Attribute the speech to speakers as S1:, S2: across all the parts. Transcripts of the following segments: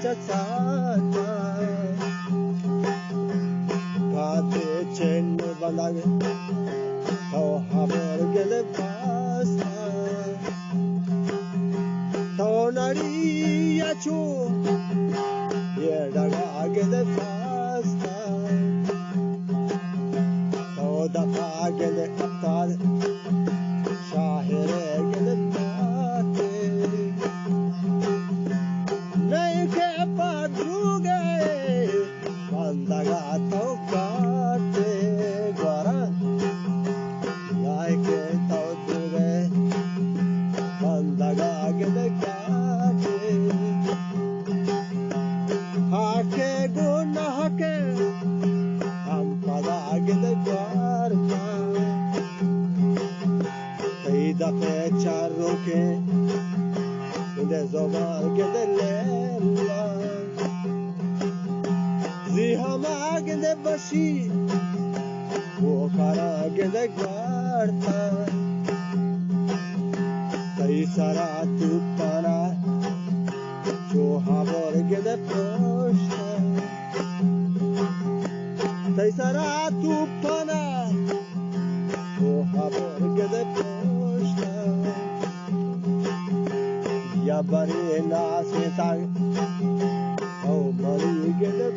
S1: chachata Pate chenno bandage Tau habor gede pasta Tau nari achu Yedaga gede pasta Tau dapa gede aptad Shahire gede pate Nahi ke padruge Bandaga tau kate Gwara Nahi ke tau druge Bandaga gede kate Hake guna hake Ampada gede gwarma Teida pe charro ke Inde zobar gede lela Zihama gede bashi Wokara gede gwarta Tai sara tupana Chohabor gede proshta Tai sara tupana Chohabor gede proshta Yabari nasitag Au mari gede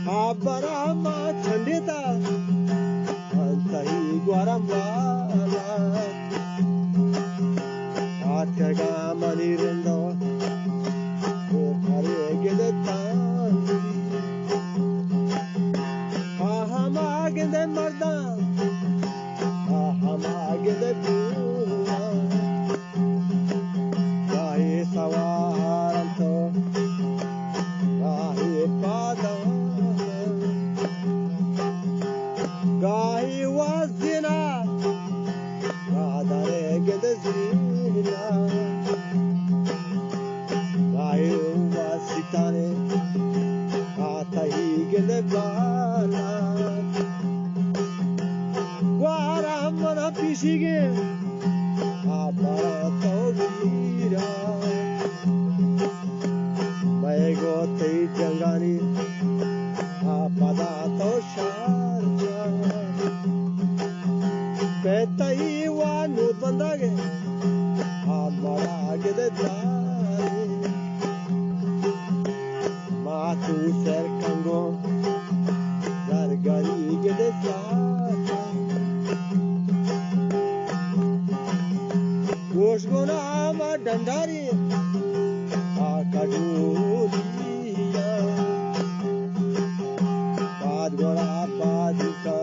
S1: Abarama chandita Antahi guarambala Atyaga manirindo O hare gede tandi Ahama gede mardan Ahama gede pura Gahi savaranto Gahi padam Gahi wazina Radare gede zina Gahi wasitane Atahi gede bala Guaramana pishige Abara tobira Maego te jangani Apada to sharja Petai wa nut bandage Amara gede dare Matu serkango Zargari gede sata Goshgona ama dandari Akaduliya Badgora badika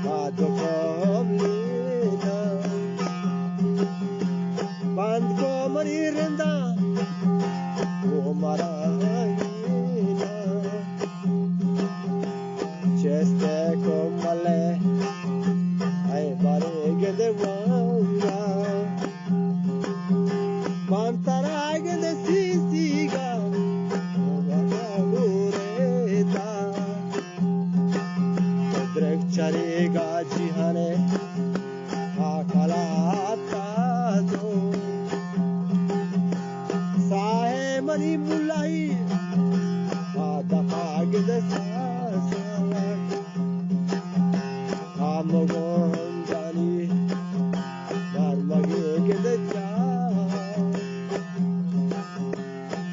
S1: Badokomlina Bandko maririnda O marayina Cheste komale Ay bare gede wanga Bantara gede sisiga Vagalureta Drek charega jihane Akalata do Sahe mani mulai Adaka gede sasa Amogon jani Marmage gede jaa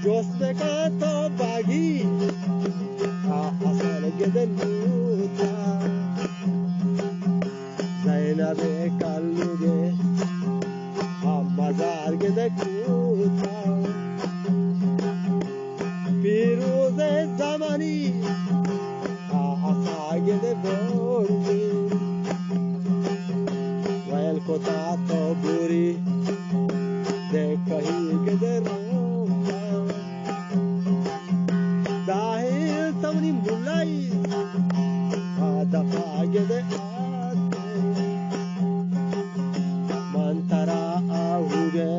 S1: Joste kato bagi Asal gede nuta Zainabe kalluge Amazar gede kuta Piruze zamani Asa gede bordi Vael kota to buri Dekahi gede roma Dahil tamni mulai Adafa gede ate Mantara ahuge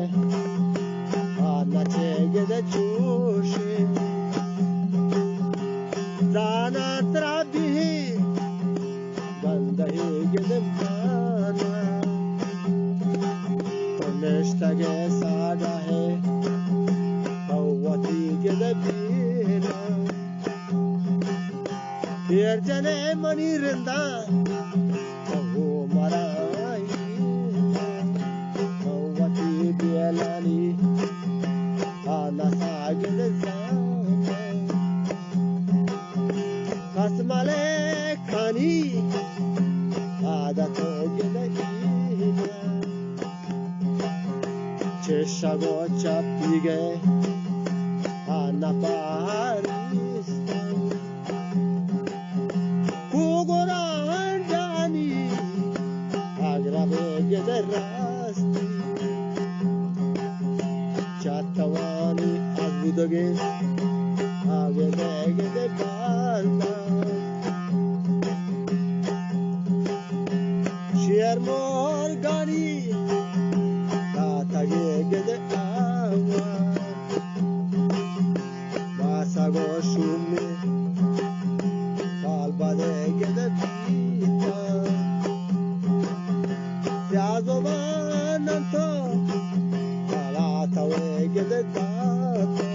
S1: Anache gede chushe Dana trabihi Gandahi gede mana Toneshtage saga hai mani rinda oh marai wati bielani ana sagedza kasmale kani ada to gedaki cheshago chapige ana paris kugorandani agrabe gederasti chatawani agudage agede balna Shir morgani tatage gede awa masago shume balbade gede pita yazobananto kalatawe gede gata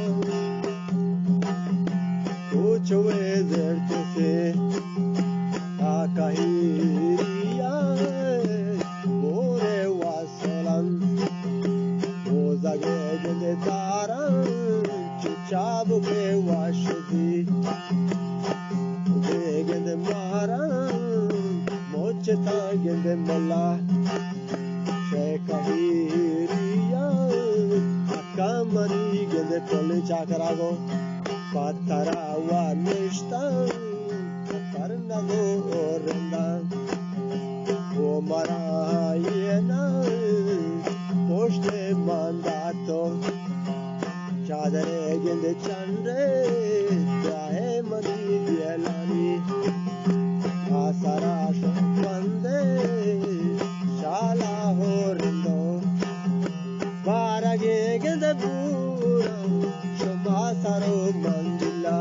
S1: uchowe zertese akahiriya gore wasalan ozage gede daran chuchabuge washdi gede maran mocheta gede molla shekahiriya akamani gede tole chakarago patara wanishta karnago orenda o marayena poste mandato chadare gende chande jahe mani bielani asara shande shala horindo varage gende pura shoma saro mandila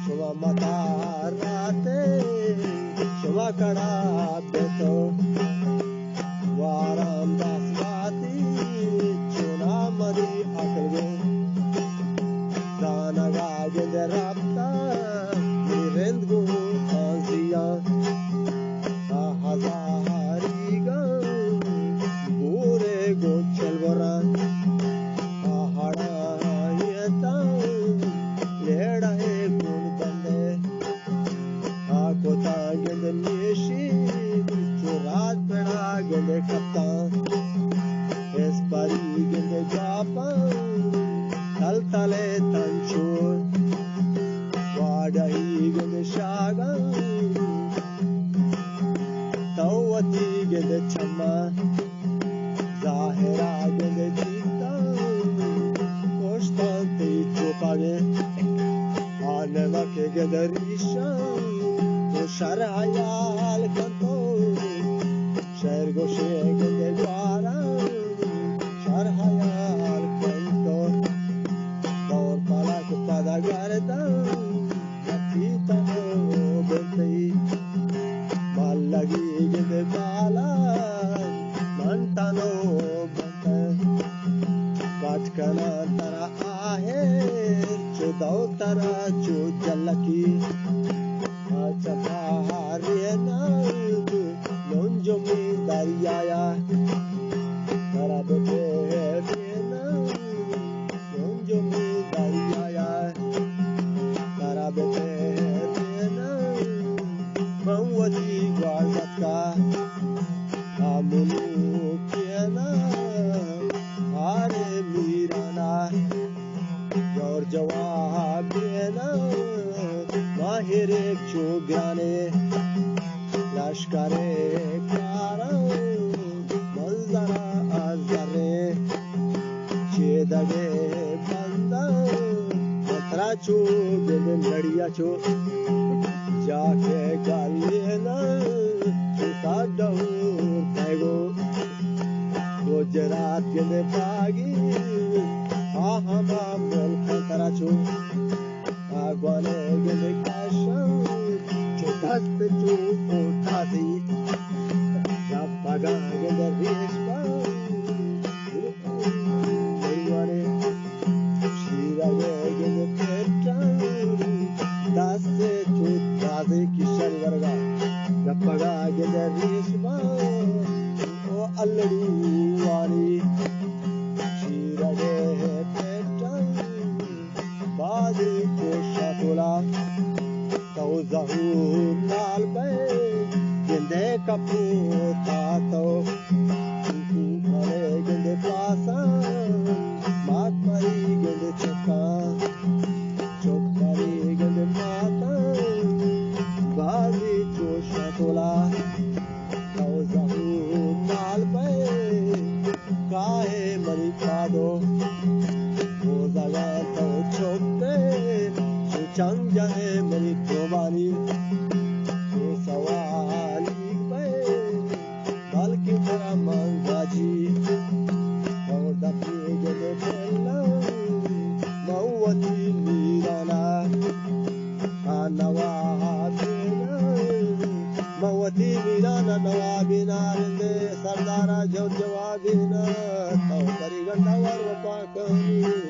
S1: shoma matarate shoma kada beto waram daswati chuna mari akalgo danaga gende rapta nirendgo anziya ahazariga bure go chelvara ahada yeta leda he gun bande akota gende nishi churat peda gende kapta espari gende japa tal tale tanchur wadai gende shaga tawati gende chama zahira gende jita koshtanti chupage aneva ke gende risha sharayal kanto sher goshe gende dwara sharayal kanto dor palak padagarda napita ho bentei mallagi gende bala mantano bante katkana tara ahe chudau tara chujallaki Chapariana Lonjomi Dariaya Karabetena Lonjomi Dariaya Karabetena Mawati Gwazatka Amunu Kiana Hare Mirana Georgia Biena Mahire Chugane Lashkare Kara Manzara Azare Chedage Banda Matrachu Gede Nadiyacho Jake Galena Chutadaur Tego Gujarat Gede Pagi Ahama Molkantarachu Agwane gende kasha chotaste chu otasi rapaga gende rishpa dewane shira gende peta daste chu taze kish Shani वर्गा गप्पगा गिंदे रेशमा ओ अल्लड़ू वाली शीरगे Peyton बाजरी को शातोला तो जहूर लाल पे गिंदे कपूता तो खड़े गिंदे पासा मात मरी गिंदे चुका चुपरी गिंदे माता बाजी चोशा तोला तो जहूर लाल पे काहे मरी पादो वो जगह तो चुपते सुचंग जाए मरी दोबारी सवाली पे बल्कि तेरा मंगाजी और दफी गले बोला मऊवती मीराना नवाबिना मऊवती मीराना नवाबिना रिंदे सरदारा जो जवाबिना तो करी गंडा वर पाकनी